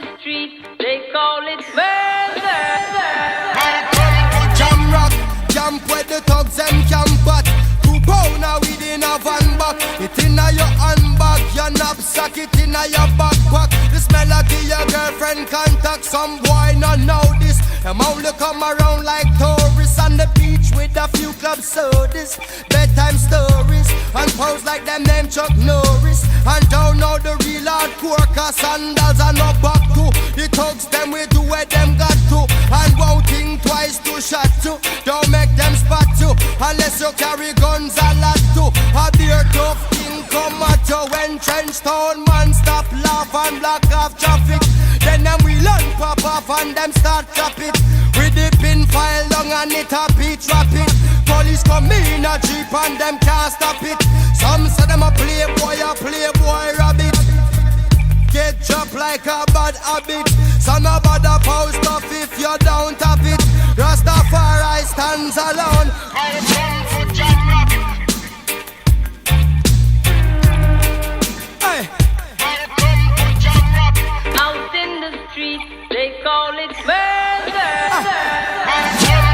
the street, they call it murder. Jam rock, jump where the thugs them camp at. 2 pound a weed in a van back. It inna your handbag, your knapsack, it inna your backpack. This melody your girlfriend contact. Some boy not know this. Them only come around like tourists on the beach with a few club sodas, bedtime stories, and pose like them name Chuck Norris. And don't know the real hardcore, cause sandals are not back to. The thugs them we do where them got to, and won't think twice to shot to. Don't make them spot you, unless you carry guns a lot to. A beer tough king come at you when trench town man stop laugh and block off traffic. Then them we learn pop off and them start chop it. With the pin file long and it a beat rapid. Police come in a jeep and them can't stop it. Some say them a playboy rabbit. Get chopped like a bad habit. Some about the post off if you don't have it. Rastafari stands alone. Hey. Out in the street, they call it murder.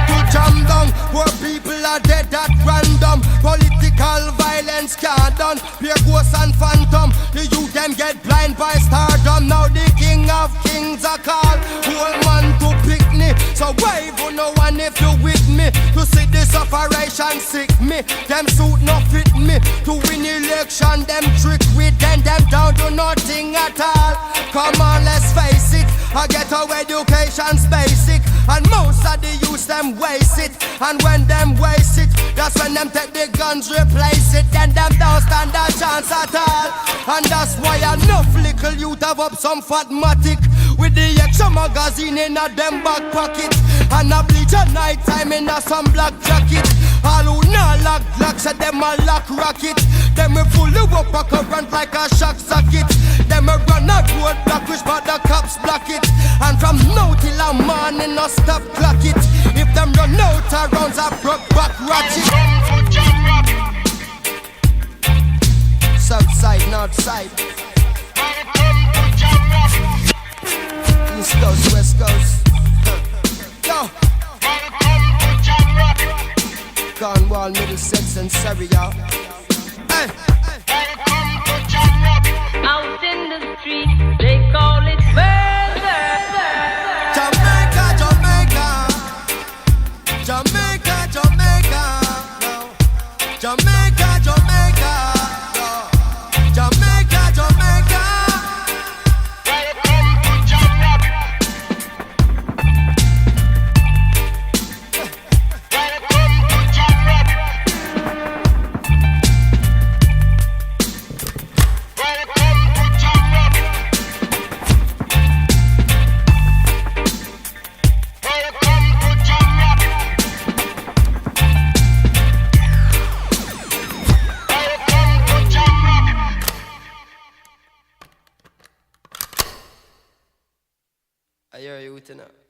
To jam down, where people are dead at random. Political violence can't done. Pure ghosts and phantom. The youth them get blind by stardom. Now the king of kings are called. Whole man to pick me. So wave on no one if you with me. To see this operation sick me. Them suit no fit me. To win election them trick with them down to nothing at all. Come on, let's face it. I get our education's basic, and most of the youth them waste it. And when them waste it, that's when them take the guns replace it. Then them don't stand a chance at all. And that's why enough little youth have up some fatmatic with the extra magazine in a them back pocket, and a bleach at night time in a some black jacket. All who not lock blocks at them a lock rocket. Them we full up a current like a shock socket. Them we run a road block which but the cops block it. And from now till a morning no stop clock it. If them run out of rounds I broke back ratchet. South side, north side, East coast, west coast. Yo, Cornwall, Middlesex and Surrey, y'all. Hey. Out in the street, they call it murder. Jamaica, Jamaica, Jamaica, Jamaica, no. Jamaica, Jamaica, no. Jamaica, Jamaica. I hear you with it now.